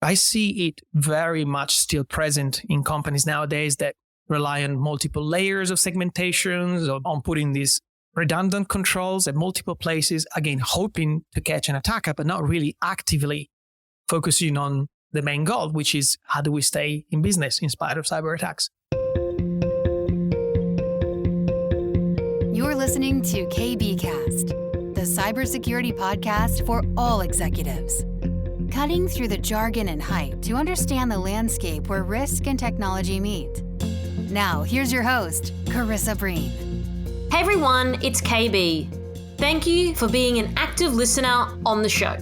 I see it very much still present in companies nowadays that rely on multiple layers of segmentations or on putting these redundant controls at multiple places, again, hoping to catch an attacker, but not really actively focusing on the main goal, which is how do we stay in business in spite of cyber attacks. You're listening to KBcast, the cybersecurity podcast for all executives. Cutting through the jargon and hype to understand the landscape where risk and technology meet. Now, here's your host, Carissa Breen. Hey everyone, it's KB. Thank you for being an active listener on the show.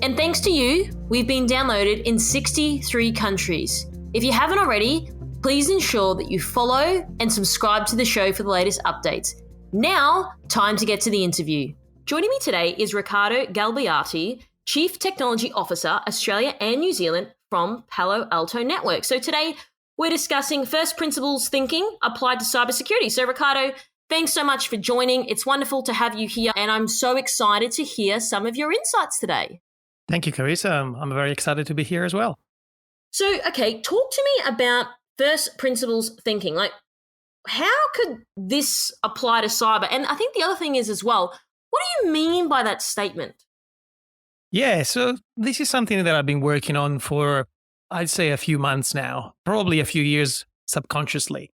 And thanks to you, we've been downloaded in 63 countries. If you haven't already, please ensure that you follow and subscribe to the show for the latest updates. Now, time to get to the interview. Joining me today is Riccardo Galbiati, Chief Technology Officer, Australia and New Zealand from Palo Alto Networks. So today, we're discussing first principles thinking applied to cybersecurity. So Riccardo, thanks so much for joining. It's wonderful to have you here, and I'm so excited to hear some of your insights today. Thank you, Carissa. I'm very excited to be here as well. So, okay, talk to me about first principles thinking. Like, how could this apply to cyber? And I think the other thing is as well, what do you mean by that statement? Yeah, so this is something that I've been working on for, I'd say, a few months now, probably a few years subconsciously.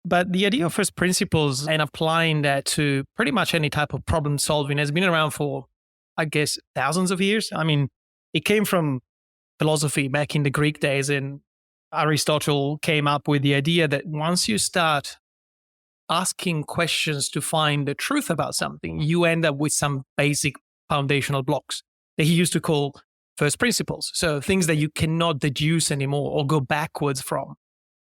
But the idea of first principles and applying that to pretty much any type of problem solving has been around for, I guess, thousands of years. I mean, it came from philosophy back in the Greek days, and Aristotle came up with the idea that once you start asking questions to find the truth about something, you end up with some basic foundational blocks that he used to call first principles. So things that you cannot deduce anymore or go backwards from.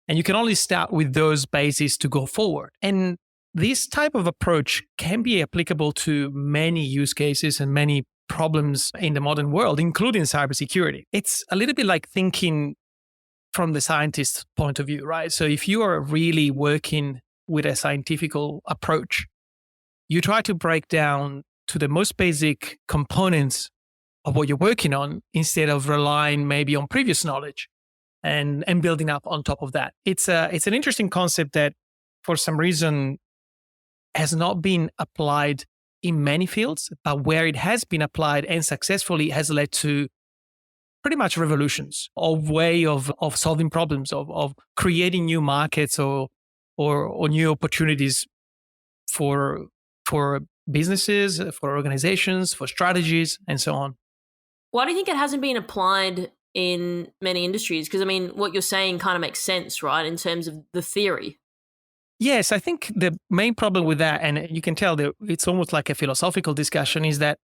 And you can only start with those bases to go forward. And this type of approach can be applicable to many use cases and many problems in the modern world, including cybersecurity. It's a little bit like thinking from the scientist's point of view, right? So if you are really working with a scientific approach, you try to break down to the most basic components of what you're working on instead of relying maybe on previous knowledge and building up on top of that. It's an interesting concept that for some reason has not been applied in many fields, but where it has been applied and successfully has led to pretty much revolutions of way of solving problems, of creating new markets or new opportunities for businesses, for organizations, for strategies, and so on. Why do you think it hasn't been applied in many industries? Because, I mean, what you're saying kind of makes sense, right, in terms of the theory. Yes, I think the main problem with that, and you can tell that it's almost like a philosophical discussion, is that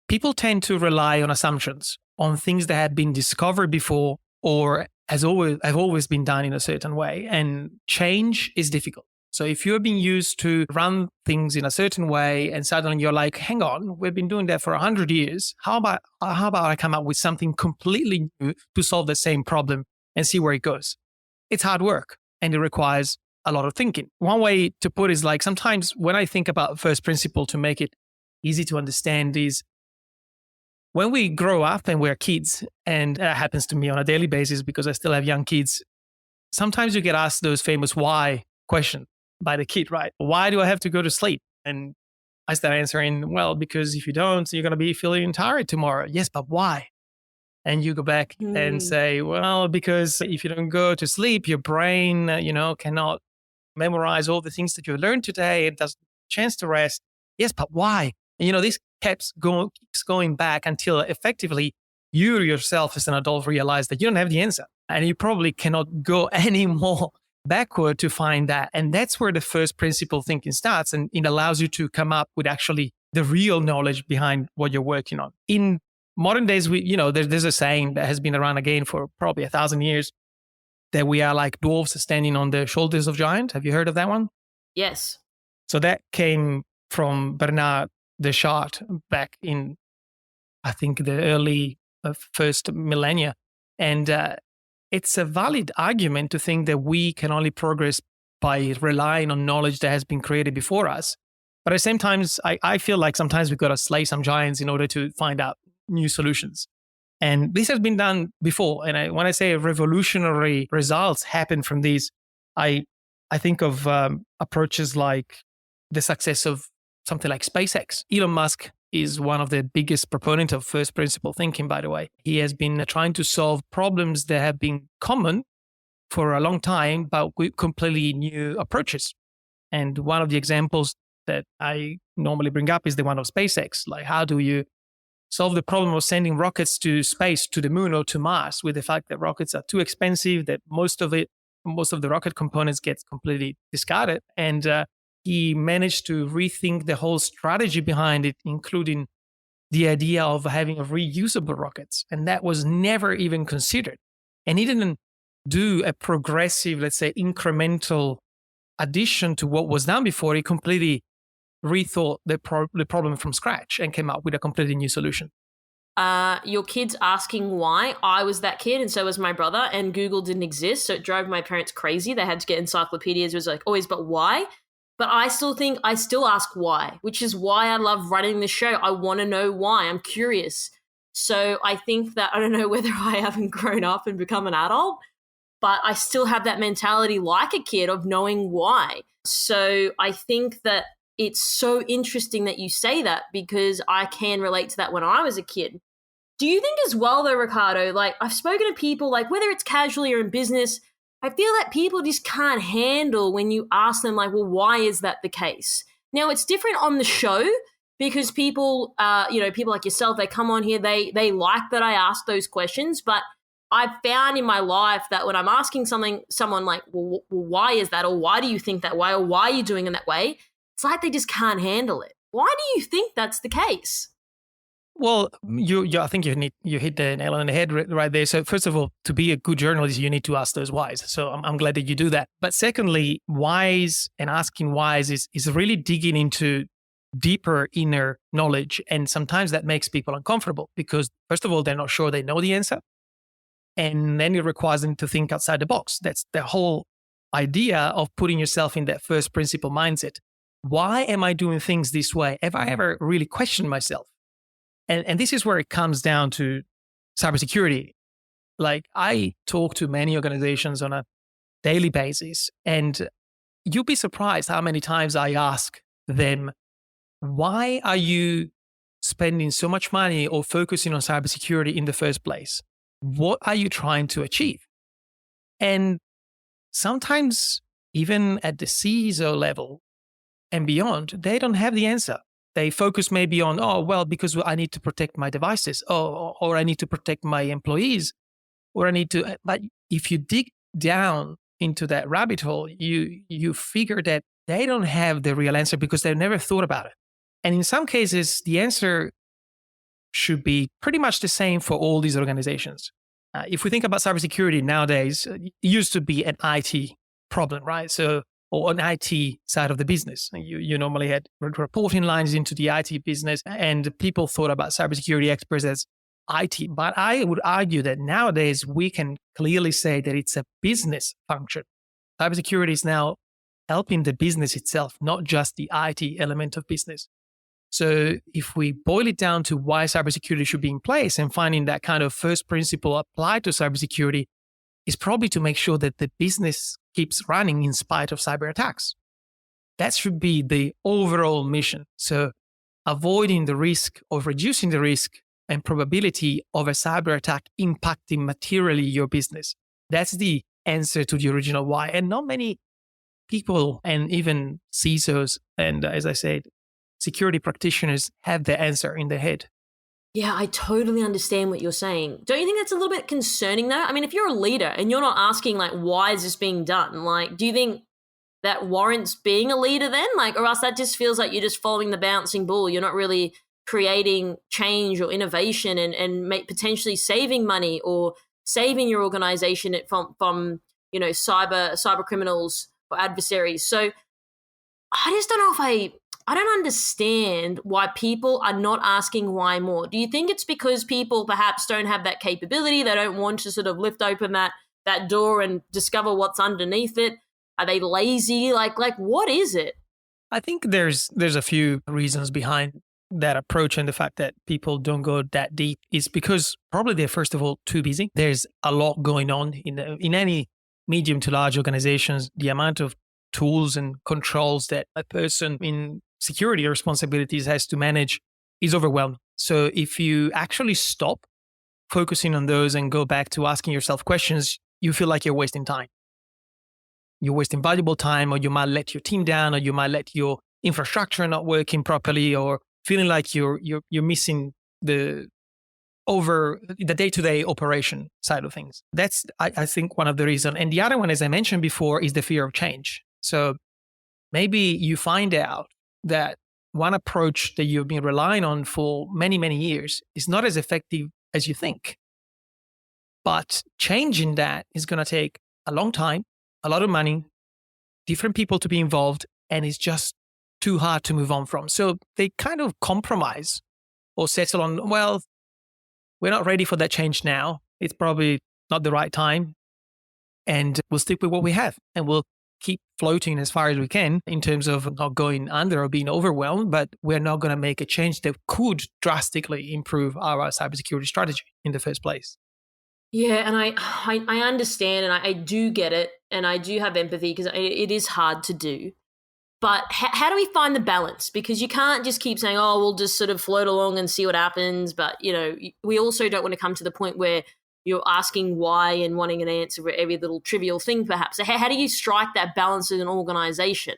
people tend to rely on assumptions, on things that have been discovered before or have always been done in a certain way. And change is difficult. So if you're being used to run things in a certain way and suddenly you're like, hang on, we've been doing that for 100 years. How about I come up with something completely new to solve the same problem and see where it goes? It's hard work and it requires a lot of thinking. One way to put it is like sometimes when I think about first principle to make it easy to understand is when we grow up and we're kids, and that happens to me on a daily basis because I still have young kids, sometimes you get asked those famous why questions by the kid, right? Why do I have to go to sleep? And I start answering, well, because if you don't, you're going to be feeling tired tomorrow. Yes, but why? And you go back and say, well, because if you don't go to sleep, your brain, cannot memorize all the things that you learned today. It doesn't chance to rest. Yes, but why? And, this keeps going back until effectively you yourself as an adult realize that you don't have the answer. And you probably cannot go any more backward to find that. And that's where the first principle thinking starts. And it allows you to come up with actually the real knowledge behind what you're working on. In modern days, there's a saying that has been around again for probably 1,000 years that we are like dwarves standing on the shoulders of giants. Have you heard of that one? Yes. So that came from Bernard Descartes back in, I think, the early first millennia. And it's a valid argument to think that we can only progress by relying on knowledge that has been created before us. But at the same time, I feel like sometimes we've got to slay some giants in order to find out new solutions. And this has been done before. And when I say revolutionary results happen from these, I think of approaches like the success of something like SpaceX. Elon Musk is one of the biggest proponents of first principle thinking, by the way. He has been trying to solve problems that have been common for a long time, but with completely new approaches. And one of the examples that I normally bring up is the one of SpaceX. Like, how do you solve the problem of sending rockets to space, to the moon or to Mars, with the fact that rockets are too expensive, that most of the rocket components get completely discarded. And he managed to rethink the whole strategy behind it, including the idea of having reusable rockets. And that was never even considered. And he didn't do a progressive, let's say, incremental addition to what was done before. He completely rethought the problem from scratch and came up with a completely new solution. Your kid's asking why. I was that kid, and so was my brother, and Google didn't exist, so it drove my parents crazy. They had to get encyclopedias. It was like, always, but why? But I still ask why, which is why I love running the show. I want to know why. I'm curious. So I think that, I don't know whether I haven't grown up and become an adult, but I still have that mentality like a kid of knowing why. So I think that it's so interesting that you say that, because I can relate to that when I was a kid. Do you think as well, though, Riccardo, like I've spoken to people, like whether it's casually or in business, I feel that people just can't handle when you ask them, like, well, why is that the case? Now, it's different on the show because people, people like yourself, they come on here, they like that I ask those questions. But I've found in my life that when I'm asking someone like, well, why is that? Or why do you think that way? Or why are you doing it that way? It's like they just can't handle it. Why do you think that's the case? Well, I think you hit the nail on the head right there. So first of all, to be a good journalist, you need to ask those whys. So I'm glad that you do that. But secondly, whys and asking whys is really digging into deeper inner knowledge. And sometimes that makes people uncomfortable because first of all, they're not sure they know the answer. And then it requires them to think outside the box. That's the whole idea of putting yourself in that first principle mindset. Why am I doing things this way? Have I ever really questioned myself? And this is where it comes down to cybersecurity. Like I talk to many organizations on a daily basis, and you'll be surprised how many times I ask them, why are you spending so much money or focusing on cybersecurity in the first place? What are you trying to achieve? And sometimes even at the CISO level and beyond, they don't have the answer. They focus maybe on, because I need to protect my devices, or I need to protect my employees, or I need to. But if you dig down into that rabbit hole, you figure that they don't have the real answer because they've never thought about it. And in some cases, the answer should be pretty much the same for all these organizations. If we think about cybersecurity nowadays, it used to be an IT problem, right? So, or an IT side of the business. You normally had reporting lines into the IT business, and people thought about cybersecurity experts as IT. But I would argue that nowadays we can clearly say that it's a business function. Cybersecurity is now helping the business itself, not just the IT element of business. So if we boil it down to why cybersecurity should be in place and finding that kind of first principle applied to cybersecurity is probably to make sure that the business keeps running in spite of cyber attacks. That should be the overall mission. So avoiding the risk of reducing the risk and probability of a cyber attack impacting materially your business. That's the answer to the original why. And not many people, and even CISOs, and as I said, security practitioners have the answer in their head. Yeah, I totally understand what you're saying. Don't you think that's a little bit concerning though? I mean, if you're a leader and you're not asking like, why is this being done? Like, do you think that warrants being a leader then? Like, or else that just feels like you're just following the bouncing ball. You're not really creating change or innovation and potentially saving money or saving your organization from cyber criminals or adversaries. So I just don't know I don't understand why people are not asking why more. Do you think it's because people perhaps don't have that capability? They don't want to sort of lift open that door and discover what's underneath it? Are they lazy? Like what is it? I think there's a few reasons behind that approach and the fact that people don't go that deep is because probably they're, first of all, too busy. There's a lot going on in any medium to large organizations. The amount of tools and controls that a person in security responsibilities has to manage is overwhelming. So if you actually stop focusing on those and go back to asking yourself questions, you feel like you're wasting time. You're wasting valuable time, or you might let your team down, or you might let your infrastructure not working properly, or feeling like you're missing the day-to-day operation side of things. That's, I think, one of the reasons. And the other one, as I mentioned before, is the fear of change. So maybe you find out that one approach that you've been relying on for many, many years is not as effective as you think. But changing that is going to take a long time, a lot of money, different people to be involved, and it's just too hard to move on from. So they kind of compromise or settle on, well, we're not ready for that change now. It's probably not the right time. And we'll stick with what we have, and we'll keep floating as far as we can in terms of not going under or being overwhelmed, but we're not going to make a change that could drastically improve our cybersecurity strategy in the first place. Yeah, and I understand, and I do get it, and I do have empathy because it is hard to do. But how do we find the balance? Because you can't just keep saying, oh, we'll just sort of float along and see what happens. But, we also don't want to come to the point where you're asking why and wanting an answer for every little trivial thing, perhaps. So how do you strike that balance in an organization?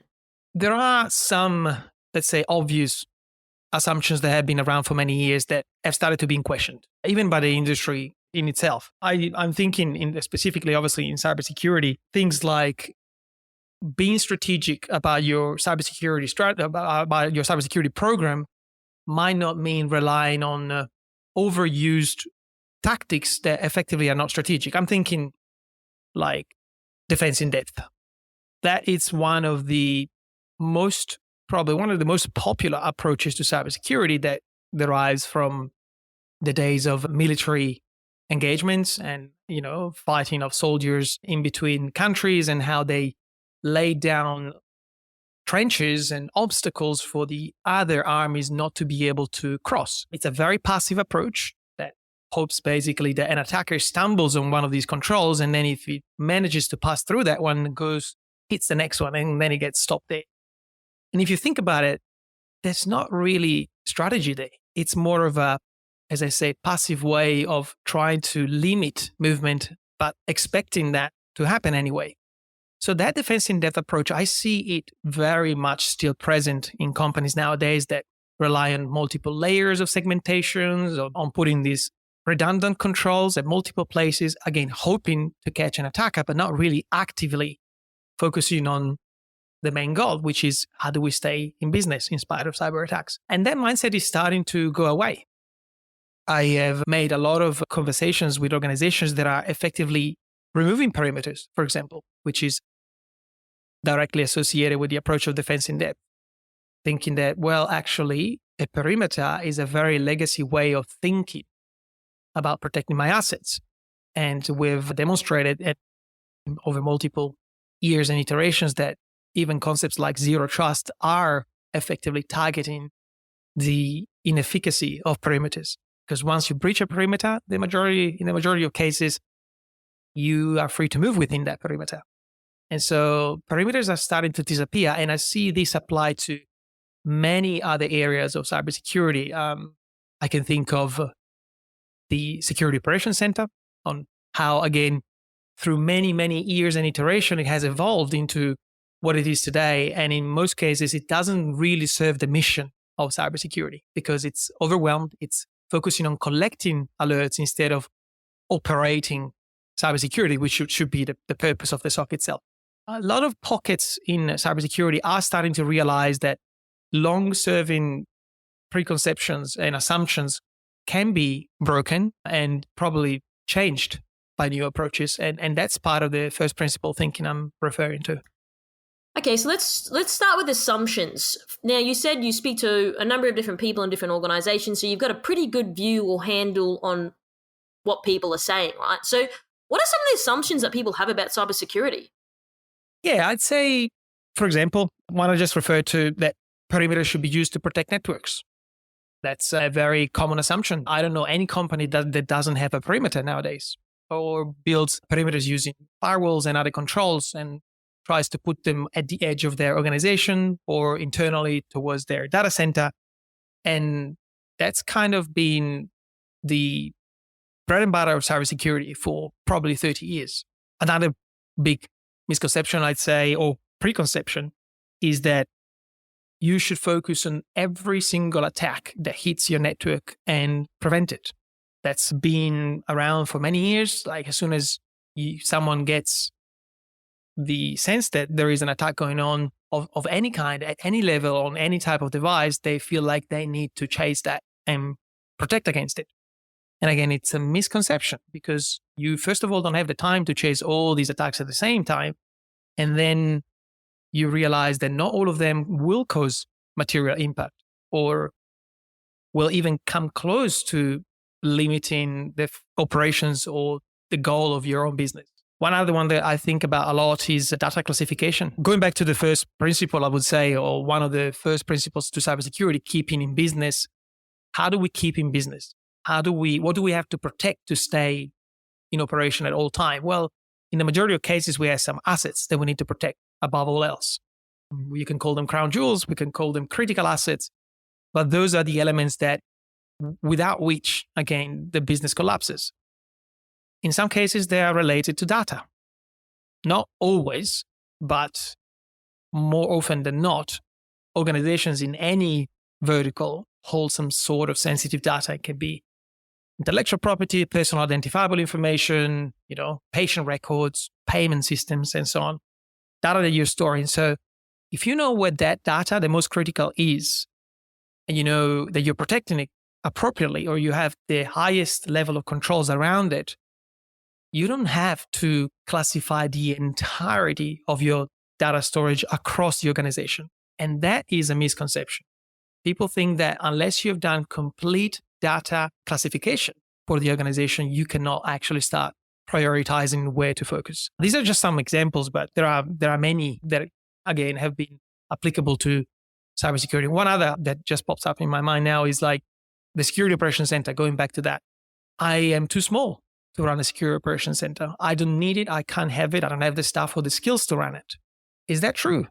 There are some, let's say, obvious assumptions that have been around for many years that have started to be questioned, even by the industry in itself. I'm thinking specifically, obviously, in cybersecurity, things like being strategic about your cybersecurity about your cybersecurity program might not mean relying on overused tactics that effectively are not strategic. I'm thinking like defense in depth. That is one of the most popular approaches to cybersecurity that derives from the days of military engagements and, fighting of soldiers in between countries and how they laid down trenches and obstacles for the other armies not to be able to cross. It's a very passive approach that hopes basically that an attacker stumbles on one of these controls, and then if he manages to pass through that one, hits the next one, and then he gets stopped there. And if you think about it, that's not really strategy there. It's more of a, as I say, passive way of trying to limit movement, but expecting that to happen anyway. So that defense in depth approach, I see it very much still present in companies nowadays that rely on multiple layers of segmentations, on putting these redundant controls at multiple places, again, hoping to catch an attacker, but not really actively focusing on the main goal, which is how do we stay in business in spite of cyber attacks? And that mindset is starting to go away. I have made a lot of conversations with organizations that are effectively removing perimeters, for example, which is directly associated with the approach of defense in depth, thinking that, well, actually, a perimeter is a very legacy way of thinking about protecting my assets. And we've demonstrated over multiple years and iterations that even concepts like zero trust are effectively targeting the inefficacy of perimeters. Because once you breach a perimeter, in the majority of cases, you are free to move within that perimeter. And so perimeters are starting to disappear. And I see this apply to many other areas of cybersecurity. I can think of the Security Operations Center, on how, again, through many, many years and iteration, it has evolved into what it is today. And in most cases, it doesn't really serve the mission of cybersecurity because it's overwhelmed. It's focusing on collecting alerts instead of operating cybersecurity, which should be the purpose of the SOC itself. A lot of pockets in cybersecurity are starting to realize that long-serving preconceptions and assumptions can be broken and probably changed by new approaches. And that's part of the first principle thinking I'm referring to. Okay, so let's start with assumptions. Now, you said you speak to a number of different people in different organizations, so you've got a pretty good view or handle on what people are saying, right? So what are some of the assumptions that people have about cybersecurity? Yeah, I'd say, for example, one I just referred to, that perimeters should be used to protect networks. That's a very common assumption. I don't know any company that doesn't have a perimeter nowadays or builds perimeters using firewalls and other controls and tries to put them at the edge of their organization or internally towards their data center. And that's kind of been the bread and butter of cybersecurity for probably 30 years. Another big misconception, I'd say, or preconception, is that you should focus on every single attack that hits your network and prevent it. That's been around for many years. Like as soon as someone gets the sense that there is an attack going on of any kind, at any level, on any type of device, they feel like they need to chase that and protect against it. And again, it's a misconception because you, first of all, don't have the time to chase all these attacks at the same time. And then you realize that not all of them will cause material impact or will even come close to limiting the operations or the goal of your own business. One other one that I think about a lot is data classification. Going back to the first principle, I would say, or one of the first principles to cybersecurity, keeping in business. How do we keep in business? What do we have to protect to stay in operation at all time? Well, in the majority of cases, we have some assets that we need to protect above all else. You can call them crown jewels, we can call them critical assets, but those are the elements that without which, again, the business collapses. In some cases, they are related to data. Not always, but more often than not, organizations in any vertical hold some sort of sensitive data. It can be intellectual property, personal identifiable information, patient records, payment systems, and so on. Data that you're storing. So if you know where that data, the most critical, is, and you know that you're protecting it appropriately, or you have the highest level of controls around it, you don't have to classify the entirety of your data storage across the organization. And that is a misconception. People think that unless you've done complete data classification for the organization, you cannot actually start prioritizing where to focus. These are just some examples, but there are many that, again, have been applicable to cybersecurity. One other that just pops up in my mind now is like the security operations center. Going back to that, I am too small to run a security operations center. I don't need it. I can't have it. I don't have the staff or the skills to run it. Is that true?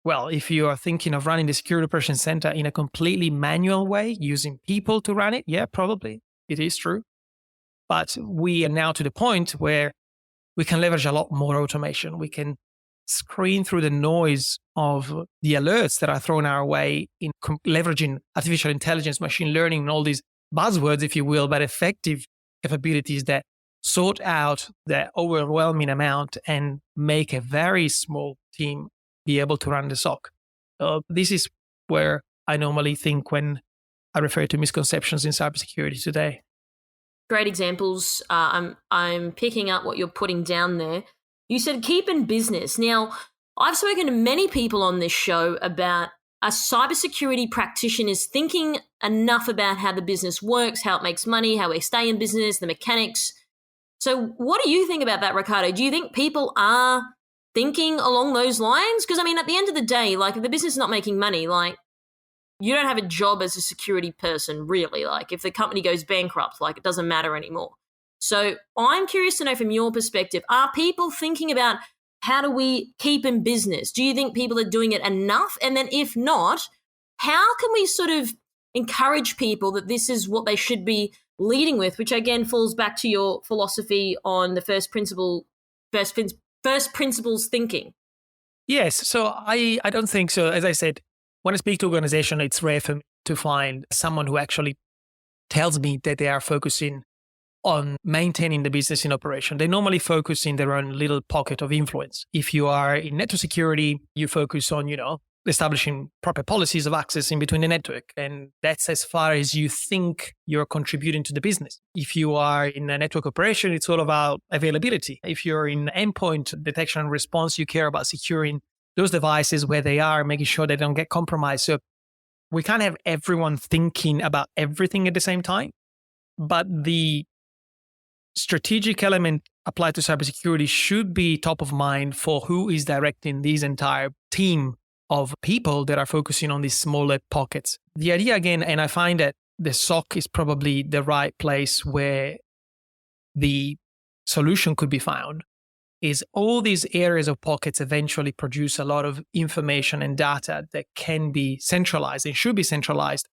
Well, if you are thinking of running the security operations center in a completely manual way, using people to run it, yeah, probably it is true. But we are now to the point where we can leverage a lot more automation. We can screen through the noise of the alerts that are thrown our way in leveraging artificial intelligence, machine learning, and all these buzzwords, if you will, but effective capabilities that sort out the overwhelming amount and make a very small team be able to run the SOC. This is where I normally think when I refer to misconceptions in cybersecurity today. Great examples. I'm picking up what you're putting down there. You said keep in business. Now, I've spoken to many people on this show about a cybersecurity practitioners thinking enough about how the business works, how it makes money, how we stay in business, the mechanics. So what do you think about that, Riccardo? Do you think people are thinking along those lines? Because, I mean, at the end of the day, like, if the business is not making money, like, you don't have a job as a security person, really. Like, if the company goes bankrupt, like, it doesn't matter anymore. So I'm curious to know from your perspective, are people thinking about how do we keep in business? Do you think people are doing it enough? And then if not, how can we sort of encourage people that this is what they should be leading with, which again falls back to your philosophy on the first principles thinking? Yes. So I don't think so. As I said, when I speak to organization, it's rare for me to find someone who actually tells me that they are focusing on maintaining the business in operation. They normally focus in their own little pocket of influence. If you are in network security, you focus on, establishing proper policies of access in between the network. And that's as far as you think you're contributing to the business. If you are in a network operation, it's all about availability. If you're in endpoint detection and response, you care about securing those devices where they are, making sure they don't get compromised. So we can't have everyone thinking about everything at the same time. But the strategic element applied to cybersecurity should be top of mind for who is directing this entire team of people that are focusing on these smaller pockets. The idea again, and I find that the SOC is probably the right place where the solution could be found, is all these areas of pockets eventually produce a lot of information and data that can be centralized and should be centralized,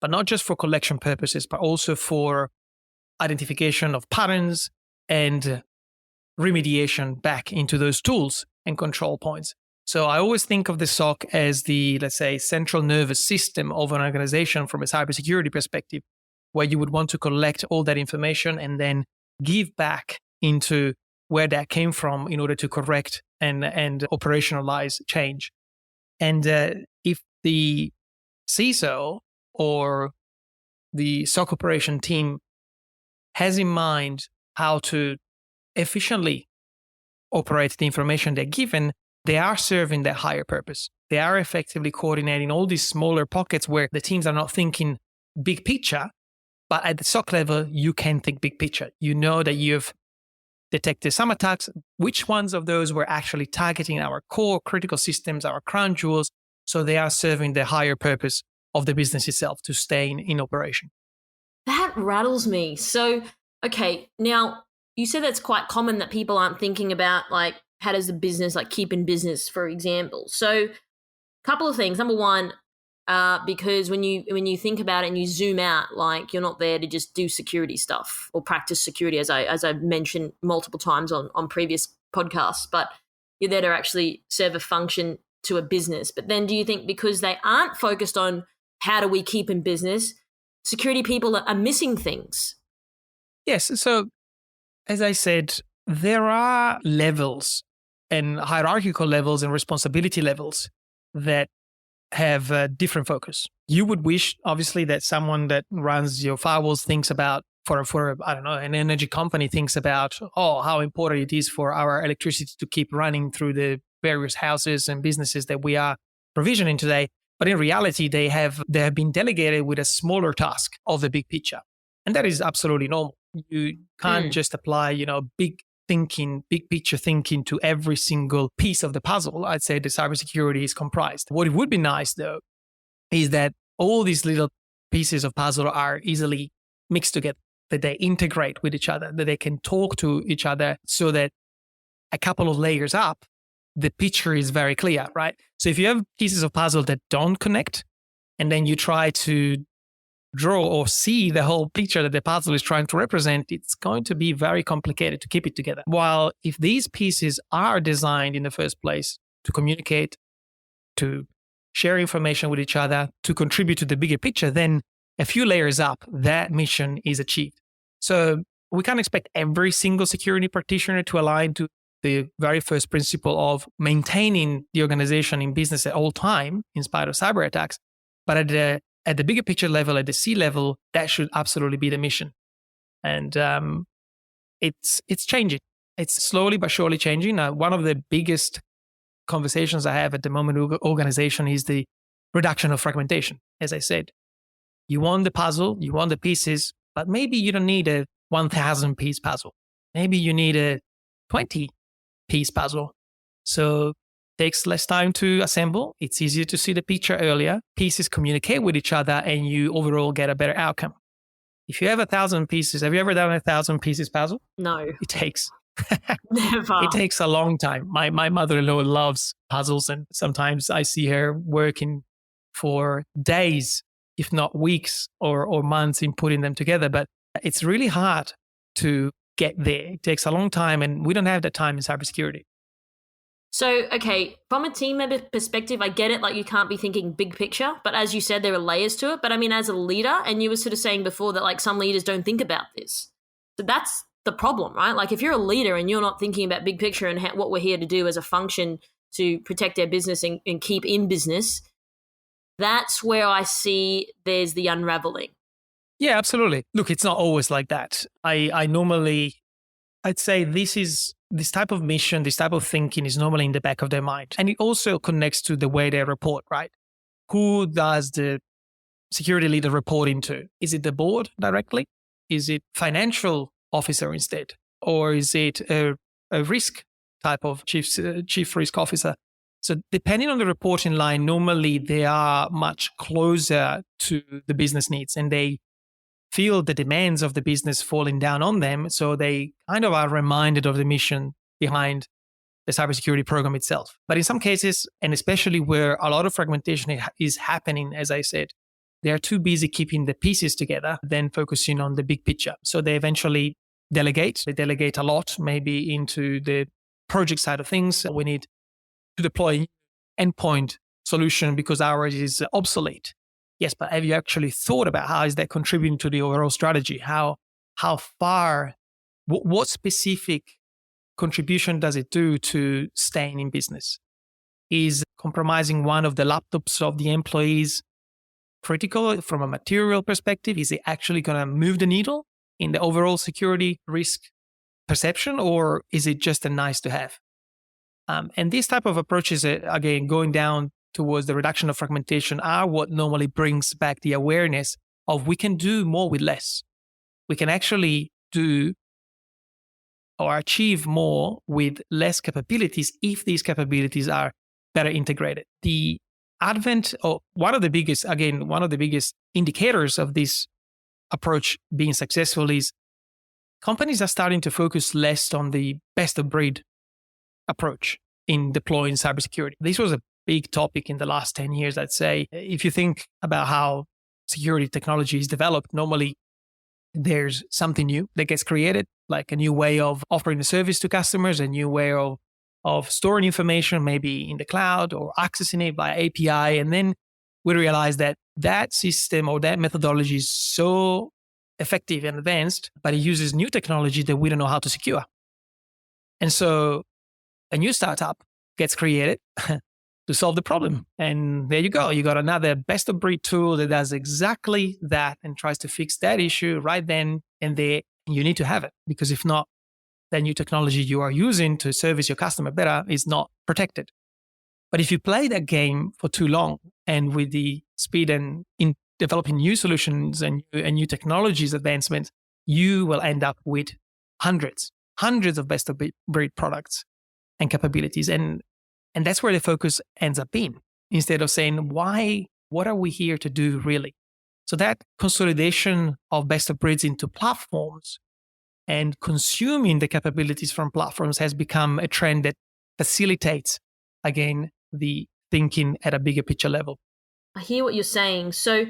but not just for collection purposes, but also for identification of patterns and remediation back into those tools and control points. So I always think of the SOC as the, let's say, central nervous system of an organization from a cybersecurity perspective, where you would want to collect all that information and then give back into where that came from in order to correct and operationalize change. And if the CISO or the SOC operation team has in mind how to efficiently operate the information they're given, they are serving that higher purpose. They are effectively coordinating all these smaller pockets where the teams are not thinking big picture, but at the SOC level, you can think big picture. You know that you've detected some attacks. Which ones of those were actually targeting our core critical systems, our crown jewels? So they are serving the higher purpose of the business itself to stay in operation. That rattles me. So, okay, now you said that's quite common that people aren't thinking about, like, how does the business, like, keep in business, for example. So a couple of things. Number one, because when you think about it and you zoom out, like, you're not there to just do security stuff or practice security, as I've mentioned multiple times on previous podcasts, but you're there to actually serve a function to a business. But then do you think because they aren't focused on how do we keep in business, security people are missing things? Yes. So as I said, there are levels and hierarchical levels and responsibility levels that have a different focus. You would wish, obviously, that someone that runs your firewalls thinks about, for I don't know, an energy company thinks about, how important it is for our electricity to keep running through the various houses and businesses that we are provisioning today. But in reality, they have been delegated with a smaller task of the big picture. And that is absolutely normal. You can't just apply, big picture thinking to every single piece of the puzzle. I'd say the cybersecurity is comprised. What it would be nice, though, is that all these little pieces of puzzle are easily mixed together, that they integrate with each other, that they can talk to each other so that a couple of layers up, the picture is very clear, right? So if you have pieces of puzzle that don't connect, and then you try to draw or see the whole picture that the puzzle is trying to represent, it's going to be very complicated to keep it together. While if these pieces are designed in the first place to communicate, to share information with each other, to contribute to the bigger picture, then a few layers up, that mission is achieved. So we can't expect every single security practitioner to align to the very first principle of maintaining the organization in business at all time, in spite of cyber attacks. But at the bigger picture level, at the C level, that should absolutely be the mission. And it's changing. It's slowly but surely changing. One of the biggest conversations I have at the moment with organization is the reduction of fragmentation. As I said, you want the puzzle, you want the pieces, but maybe you don't need a 1,000 piece puzzle. Maybe you need a 20 piece puzzle. So takes less time to assemble. It's easier to see the picture earlier. Pieces communicate with each other and you overall get a better outcome. If you have 1,000 pieces, have you ever done a 1,000 pieces puzzle? No. It takes. Never. It takes a long time. My mother-in-law loves puzzles, and sometimes I see her working for days, if not weeks or months in putting them together. But it's really hard to get there. It takes a long time, and we don't have that time in cybersecurity. So, okay, from a team member perspective, I get it, like you can't be thinking big picture, but as you said, there are layers to it. But I mean, as a leader, and you were sort of saying before that like some leaders don't think about this. So that's the problem, right? Like if you're a leader and you're not thinking about big picture and what we're here to do as a function to protect our business and keep in business, that's where I see there's the unraveling. Yeah, absolutely. Look, it's not always like that. I'd say this type of mission, this type of thinking is normally in the back of their mind. And it also connects to the way they report, right? Who does the security leader report into? Is it the board directly? Is it financial officer instead? Or is it a risk type of chief risk officer? So depending on the reporting line, normally they are much closer to the business needs and they feel the demands of the business falling down on them. So they kind of are reminded of the mission behind the cybersecurity program itself. But in some cases, and especially where a lot of fragmentation is happening, as I said, they are too busy keeping the pieces together than focusing on the big picture. So they eventually delegate. They delegate a lot, maybe into the project side of things. We need to deploy endpoint solution because ours is obsolete. Yes, but have you actually thought about how is that contributing to the overall strategy? How far, what specific contribution does it do to staying in business? Is compromising one of the laptops of the employees critical from a material perspective? Is it actually going to move the needle in the overall security risk perception, or is it just a nice to have? And these type of approaches, again, going down towards the reduction of fragmentation are what normally brings back the awareness of we can do more with less. We can actually do or achieve more with less capabilities if these capabilities are better integrated. The advent of one of the biggest indicators of this approach being successful is companies are starting to focus less on the best of breed approach in deploying cybersecurity. This was a big topic in the last 10 years, I'd say. If you think about how security technology is developed, normally there's something new that gets created, like a new way of offering a service to customers, a new way of storing information, maybe in the cloud or accessing it via API. And then we realize that that system or that methodology is so effective and advanced, but it uses new technology that we don't know how to secure. And so a new startup gets created to solve the problem. And there you go. You got another best of breed tool that does exactly that and tries to fix that issue right then and there. You need to have it, because if not, that new technology you are using to service your customer better is not protected. But if you play that game for too long, and with the speed and in developing new solutions and new technologies advancements, you will end up with hundreds of best of breed products and capabilities. And that's where the focus ends up being, instead of saying, what are we here to do really? So that consolidation of best of breeds into platforms and consuming the capabilities from platforms has become a trend that facilitates, again, the thinking at a bigger picture level. I hear what you're saying. So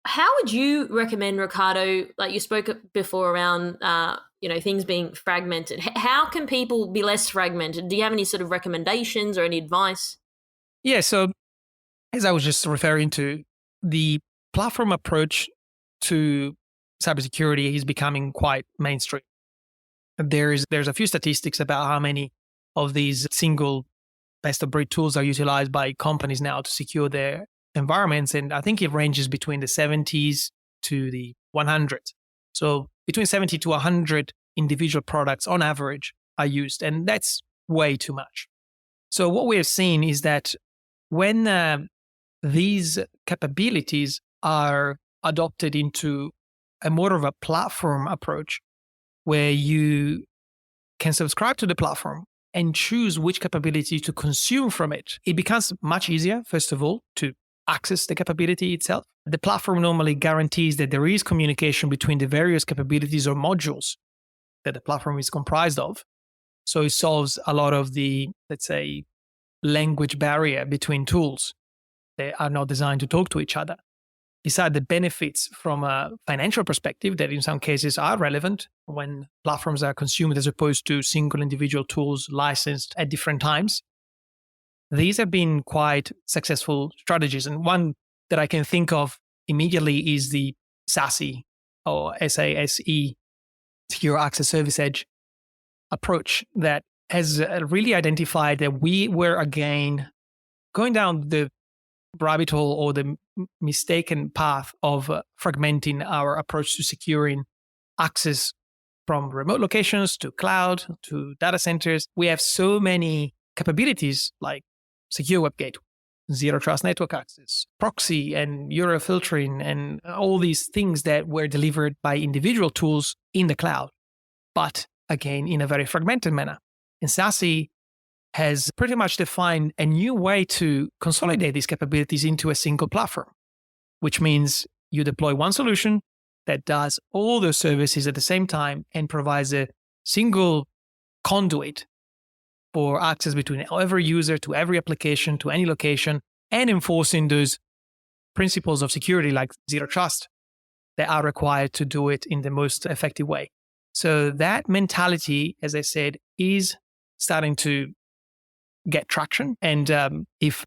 how would you recommend, Riccardo, like you spoke before around, things being fragmented. How can people be less fragmented? Do you have any sort of recommendations or any advice? Yeah, so as I was just referring to, the platform approach to cybersecurity is becoming quite mainstream. There's a few statistics about how many of these single best of breed tools are utilized by companies now to secure their environments. And I think it ranges between the 70s to the 100s. So between 70 to 100 individual products on average are used. And that's way too much. So what we have seen is that when these capabilities are adopted into a more of a platform approach, where you can subscribe to the platform and choose which capability to consume from it, it becomes much easier, first of all, to access the capability itself. The platform normally guarantees that there is communication between the various capabilities or modules that the platform is comprised of. So it solves a lot of the, let's say, language barrier between tools that are not designed to talk to each other. Besides the benefits from a financial perspective that in some cases are relevant when platforms are consumed as opposed to single individual tools licensed at different times, these have been quite successful strategies. And one that I can think of immediately is the SASE or SASE, Secure Access Service Edge approach that has really identified that we were again going down the rabbit hole or the mistaken path of fragmenting our approach to securing access from remote locations to cloud to data centers. We have so many capabilities like secure web gateway, zero trust network access, proxy and URL filtering, and all these things that were delivered by individual tools in the cloud, but again, in a very fragmented manner. And SASE has pretty much defined a new way to consolidate these capabilities into a single platform, which means you deploy one solution that does all those services at the same time and provides a single conduit for access between every user to every application to any location, and enforcing those principles of security like zero trust that are required to do it in the most effective way. So that mentality, as I said, is starting to get traction. And if,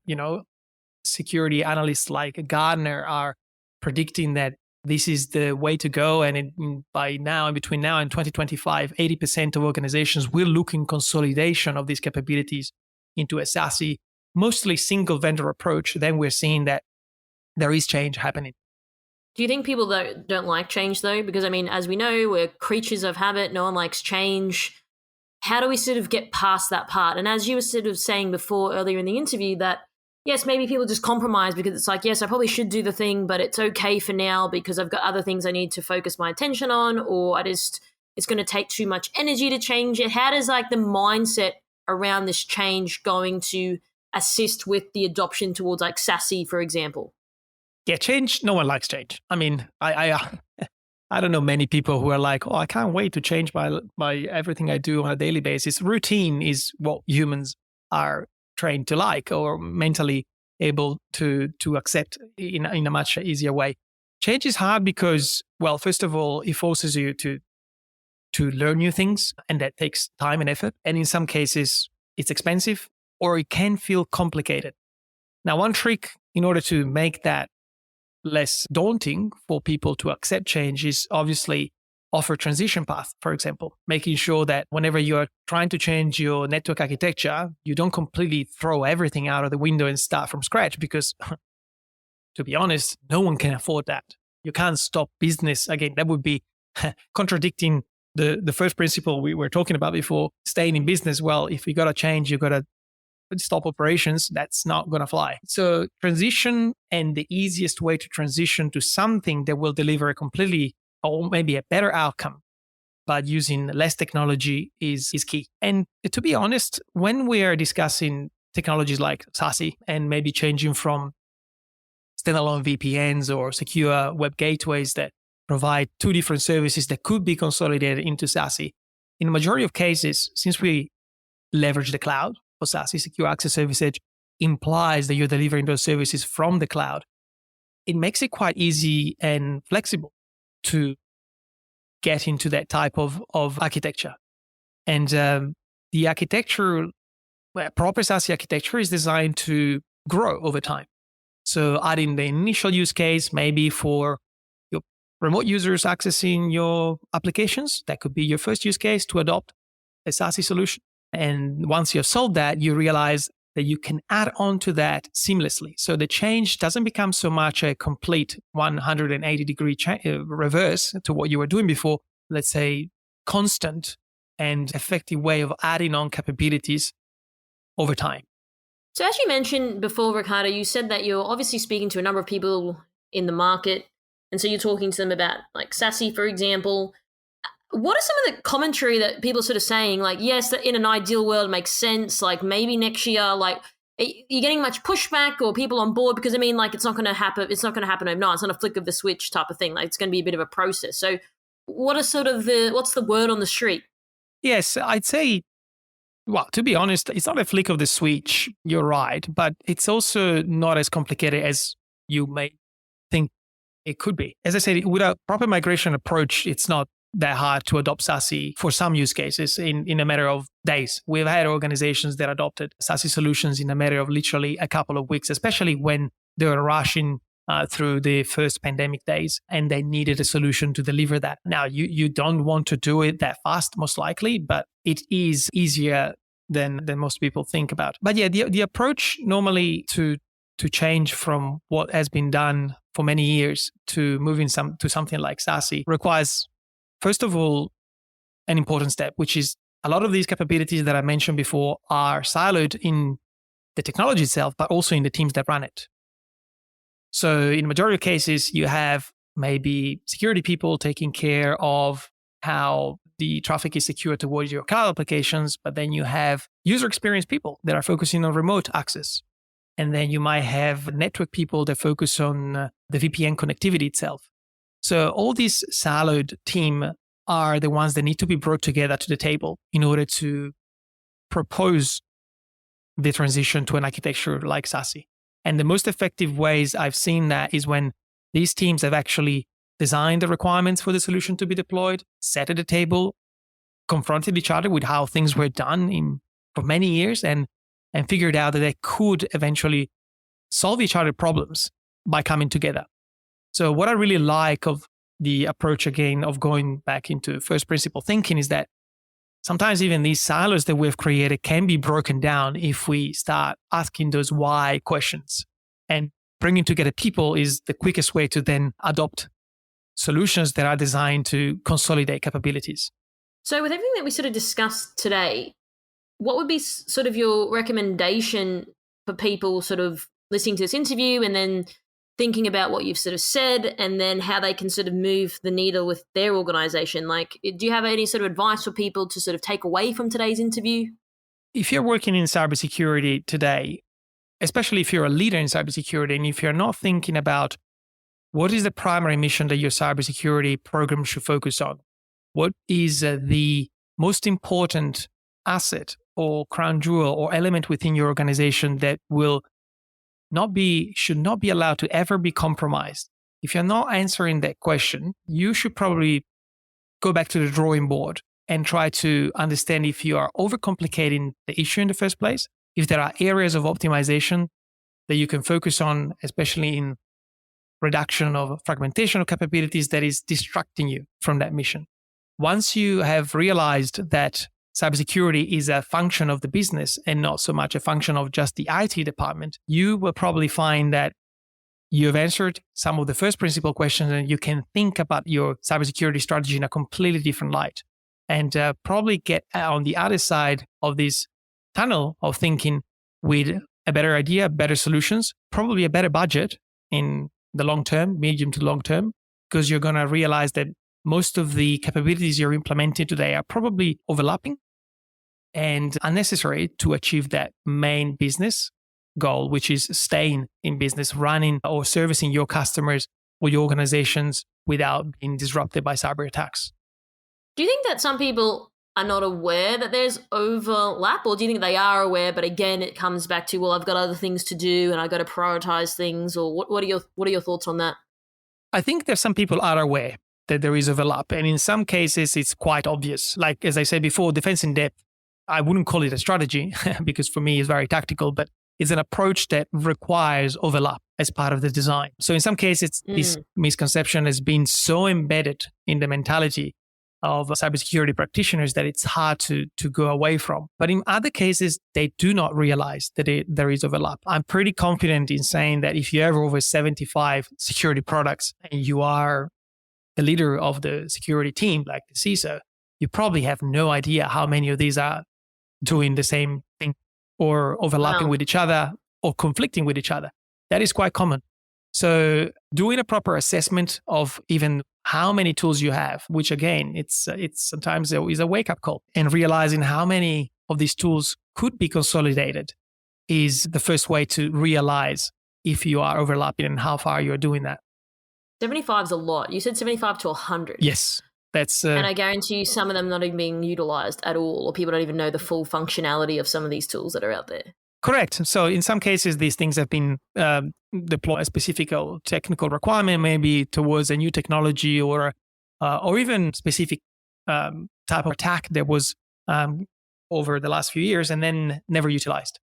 security analysts like Gartner are predicting that this is the way to go, and between now and 2025, 80% of organizations will look in consolidation of these capabilities into a SASE, mostly single vendor approach, then we're seeing that there is change happening. Do you think people don't like change though? Because as we know, we're creatures of habit. No one likes change. How do we sort of get past that part? And as you were sort of saying before earlier in the interview, that yes, maybe people just compromise because it's like, yes, I probably should do the thing, but it's okay for now because I've got other things I need to focus my attention on, or it's going to take too much energy to change it. How does the mindset around this change going to assist with the adoption towards SASE, for example? Yeah, change. No one likes change. I don't know many people who are like, oh, I can't wait to change my everything I do on a daily basis. Routine is what humans are trained to like or mentally able to accept in a much easier way. Change is hard because, well, first of all, it forces you to learn new things, and that takes time and effort. And in some cases, it's expensive or it can feel complicated. Now, one trick in order to make that less daunting for people to accept change is obviously offer transition path, for example, making sure that whenever you're trying to change your network architecture, you don't completely throw everything out of the window and start from scratch, because to be honest, no one can afford that. You can't stop business. Again, that would be contradicting the first principle we were talking about before, staying in business. Well, if you got to change, you got to stop operations. That's not going to fly. So transition, and the easiest way to transition to something that will deliver a completely or maybe a better outcome, but using less technology is key. And to be honest, when we are discussing technologies like SASE and maybe changing from standalone VPNs or secure web gateways that provide two different services that could be consolidated into SASE, in the majority of cases, since we leverage the cloud for SASE, Secure Access Service Edge implies that you're delivering those services from the cloud. It makes it quite easy and flexible to get into that type of architecture. And the architecture, proper SASE architecture, is designed to grow over time. So adding the initial use case, maybe for your remote users accessing your applications, that could be your first use case to adopt a SASE solution. And once you've solved that, you realize that you can add on to that seamlessly. So the change doesn't become so much a complete 180-degree reverse to what you were doing before. Let's say constant and effective way of adding on capabilities over time. So as you mentioned before, Riccardo, you said that you're obviously speaking to a number of people in the market. And so you're talking to them about SASE, for example. What are some of the commentary that people are sort of saying, yes, that in an ideal world it makes sense, maybe next year, are you getting much pushback or people on board? Because it's not going to happen. It's not going to happen overnight. It's not a flick of the switch type of thing. It's going to be a bit of a process. So what are what's the word on the street? Yes, I'd say, well, to be honest, it's not a flick of the switch. You're right. But it's also not as complicated as you may think it could be. As I said, with a proper migration approach, it's not that hard to adopt SASE for some use cases in a matter of days. We've had organizations that adopted SASE solutions in a matter of literally a couple of weeks, especially when they were rushing through the first pandemic days and they needed a solution to deliver that. Now, you don't want to do it that fast, most likely, but it is easier than most people think about. But yeah, the approach normally to change from what has been done for many years to moving to something like SASE requires, first of all, an important step, which is a lot of these capabilities that I mentioned before are siloed in the technology itself, but also in the teams that run it. So in the majority of cases, you have maybe security people taking care of how the traffic is secure towards your cloud applications, but then you have user experience people that are focusing on remote access. And then you might have network people that focus on the VPN connectivity itself. So all these siloed team are the ones that need to be brought together to the table in order to propose the transition to an architecture like SASE. And the most effective ways I've seen that is when these teams have actually designed the requirements for the solution to be deployed, sat at the table, confronted each other with how things were done for many years, and figured out that they could eventually solve each other's problems by coming together. So what I really like of the approach, again, of going back into first principle thinking is that sometimes even these silos that we've created can be broken down if we start asking those why questions. And bringing together people is the quickest way to then adopt solutions that are designed to consolidate capabilities. So with everything that we sort of discussed today, what would be sort of your recommendation for people sort of listening to this interview and then thinking about what you've sort of said and then how they can sort of move the needle with their organization? Like, do you have any sort of advice for people to sort of take away from today's interview? If you're working in cybersecurity today, especially if you're a leader in cybersecurity, and if you're not thinking about what is the primary mission that your cybersecurity program should focus on, what is the most important asset or crown jewel or element within your organization that should not be allowed to ever be compromised. If you're not answering that question, you should probably go back to the drawing board and try to understand if you are overcomplicating the issue in the first place, if there are areas of optimization that you can focus on, especially in reduction of fragmentation of capabilities that is distracting you from that mission. Once you have realized that cybersecurity is a function of the business and not so much a function of just the IT department, you will probably find that you've answered some of the first principle questions and you can think about your cybersecurity strategy in a completely different light and probably get on the other side of this tunnel of thinking with a better idea, better solutions, probably a better budget in the long term, medium to long term, because you're going to realize that most of the capabilities you're implementing today are probably overlapping and unnecessary to achieve that main business goal, which is staying in business, running or servicing your customers or your organizations without being disrupted by cyber attacks. Do you think that some people are not aware that there's overlap, or do you think they are aware, but again, it comes back to, well, I've got other things to do and I've got to prioritize things, or what are your thoughts on that? I think that some people are aware that there is overlap. And in some cases, it's quite obvious. Like, as I said before, defense in depth, I wouldn't call it a strategy because for me, it's very tactical, but it's an approach that requires overlap as part of the design. So in some cases, this misconception has been so embedded in the mentality of cybersecurity practitioners that it's hard to go away from. But in other cases, they do not realize that there is overlap. I'm pretty confident in saying that if you have over 75 security products and you are the leader of the security team, like the CISO, you probably have no idea how many of these are doing the same thing or overlapping with each other or conflicting with each other. That is quite common. So doing a proper assessment of even how many tools you have, which again, it's sometimes is a wake-up call, and realizing how many of these tools could be consolidated is the first way to realize if you are overlapping and how far you're doing that. 75 is a lot. You said 75 to 100. Yes. That's and I guarantee you some of them not even being utilized at all, or people don't even know the full functionality of some of these tools that are out there. Correct. So in some cases, these things have been deployed a specific technical requirement, maybe towards a new technology or even specific type of attack that was over the last few years and then never utilized.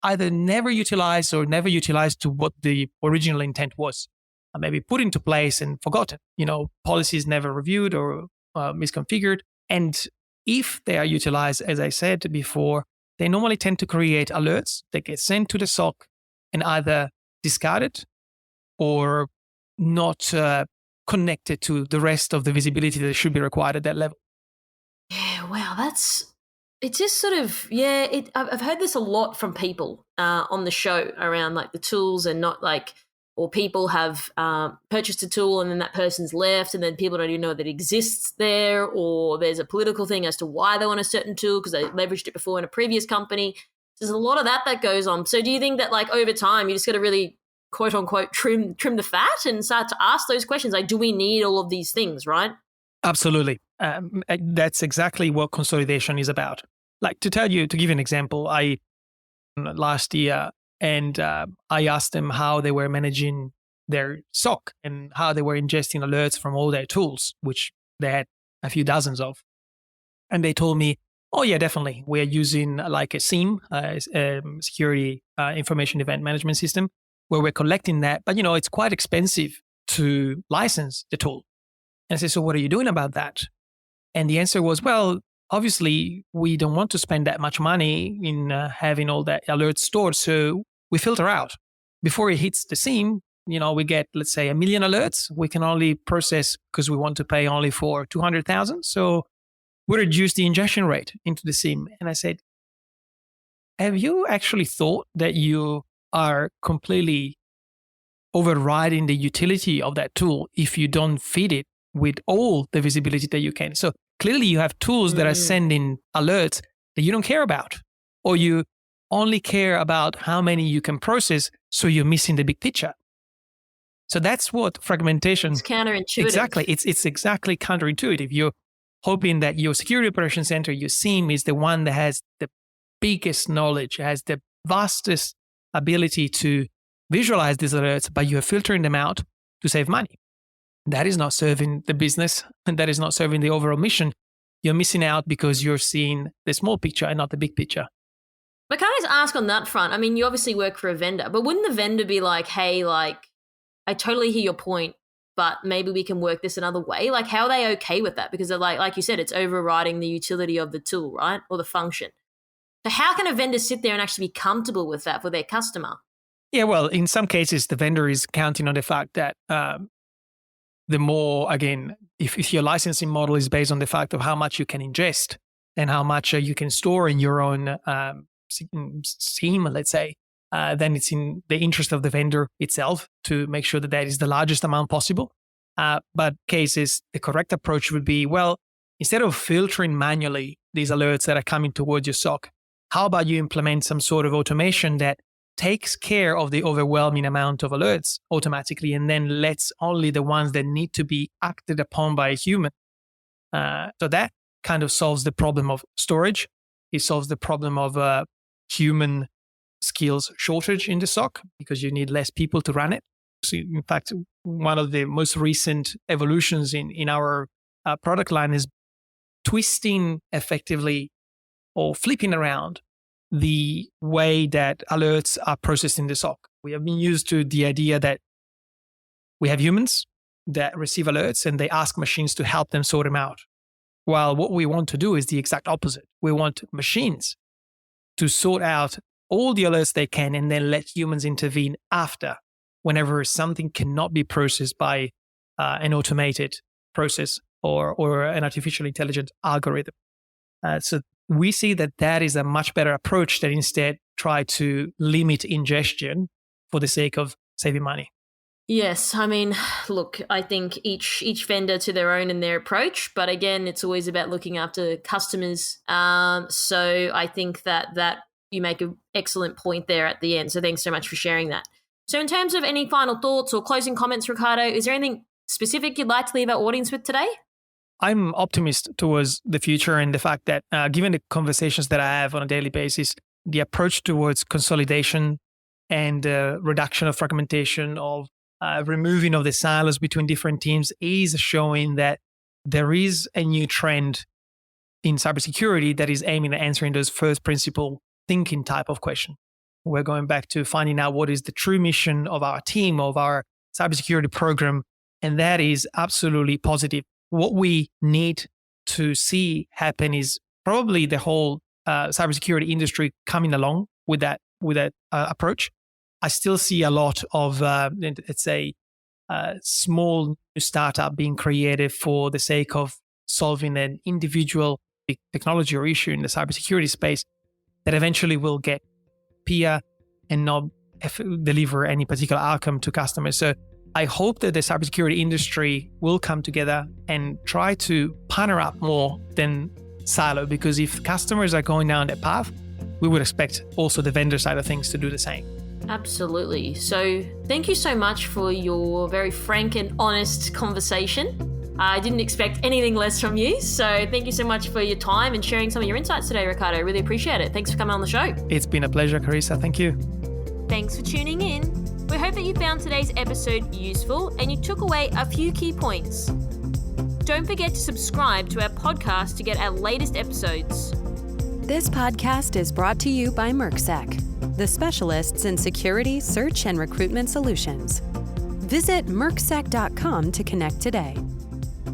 Either never utilized or never utilized to what the original intent was. Maybe put into place and forgotten. Policies never reviewed or misconfigured. And if they are utilized, as I said before, they normally tend to create alerts that get sent to the SOC and either discarded or not connected to the rest of the visibility that should be required at that level. Yeah, wow, it's just sort of, I've heard this a lot from people on the show around like the tools and not like or people have purchased a tool and then that person's left and then people don't even know that it exists there, or there's a political thing as to why they want a certain tool because they leveraged it before in a previous company. There's a lot of that goes on. So do you think that like over time you just got to really quote unquote trim the fat and start to ask those questions? Like, do we need all of these things, right? Absolutely. That's exactly what consolidation is about. Like to give you an example, last year, and I asked them how they were managing their SOC and how they were ingesting alerts from all their tools, which they had a few dozens of. And they told me, oh yeah, definitely. We're using like a SIEM, security information event management system, where we're collecting that. But, it's quite expensive to license the tool. And I said, so what are you doing about that? And the answer was, well, obviously, we don't want to spend that much money in having all that alerts stored. So we filter out. Before it hits the SIEM, we get, let's say, 1 million alerts. We can only process because we want to pay only for 200,000. So we reduce the ingestion rate into the SIEM. And I said, have you actually thought that you are completely overriding the utility of that tool if you don't feed it with all the visibility that you can? So clearly you have tools that are sending alerts that you don't care about, or you only care about how many you can process, so you're missing the big picture. So that's what fragmentation... It's counterintuitive. Exactly. It's exactly counterintuitive. You're hoping that your security operations center, your SIEM, is the one that has the biggest knowledge, has the vastest ability to visualize these alerts, but you're filtering them out to save money. That is not serving the business, and that is not serving the overall mission. You're missing out because you're seeing the small picture and not the big picture. But can I just ask on that front? I mean, you obviously work for a vendor, but wouldn't the vendor be like, hey, like, I totally hear your point, but maybe we can work this another way? Like, how are they okay with that? Because like you said, it's overriding the utility of the tool, right? Or the function. So how can a vendor sit there and actually be comfortable with that for their customer? Yeah, well, in some cases, the vendor is counting on the fact that the more, again, if your licensing model is based on the fact of how much you can ingest and how much you can store in your own SIEM, let's say, then it's in the interest of the vendor itself to make sure that that is the largest amount possible. But cases, the correct approach would be, well, instead of filtering manually these alerts that are coming towards your SOC, how about you implement some sort of automation that takes care of the overwhelming amount of alerts automatically and then lets only the ones that need to be acted upon by a human. So that kind of solves the problem of storage. It solves the problem of human skills shortage in the SOC because you need less people to run it. So in fact, one of the most recent evolutions in our product line is twisting effectively or flipping around the way that alerts are processed in the SOC. We have been used to the idea that we have humans that receive alerts and they ask machines to help them sort them out. While what we want to do is the exact opposite. We want machines to sort out all the alerts they can and then let humans intervene after, whenever something cannot be processed by an automated process or an artificial intelligence algorithm. So we see that is a much better approach than instead try to limit ingestion for the sake of saving money. Yes, I mean, look, I think each vendor to their own and their approach, but again, it's always about looking after customers. So I think that you make an excellent point there at the end. So thanks so much for sharing that. So in terms of any final thoughts or closing comments, Riccardo, is there anything specific you'd like to leave our audience with today? I'm optimist towards the future and the fact that given the conversations that I have on a daily basis, the approach towards consolidation and reduction of fragmentation, of removing of the silos between different teams is showing that there is a new trend in cybersecurity that is aiming at answering those first principle thinking type of question. We're going back to finding out what is the true mission of our team, of our cybersecurity program, and that is absolutely positive. What we need to see happen is probably the whole cybersecurity industry coming along with that approach. I still see a lot of, let's say, small new startup being created for the sake of solving an individual technology or issue in the cybersecurity space that eventually will get peer and not deliver any particular outcome to customers. So I hope that the cybersecurity industry will come together and try to partner up more than silo, because if customers are going down that path, we would expect also the vendor side of things to do the same. Absolutely. So thank you so much for your very frank and honest conversation. I didn't expect anything less from you. So thank you so much for your time and sharing some of your insights today, Riccardo. I really appreciate it. Thanks for coming on the show. It's been a pleasure, Carissa. Thank you. Thanks for tuning in. We hope that you found today's episode useful and you took away a few key points. Don't forget to subscribe to our podcast to get our latest episodes. This podcast is brought to you by MercSec, the specialists in security, search, and recruitment solutions. Visit mercsec.com to connect today.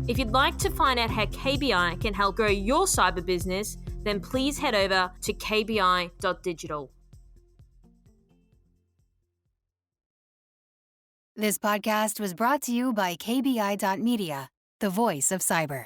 If you'd like to find out how KBI can help grow your cyber business, then please head over to kbi.digital. This podcast was brought to you by KBI.media, the voice of cyber.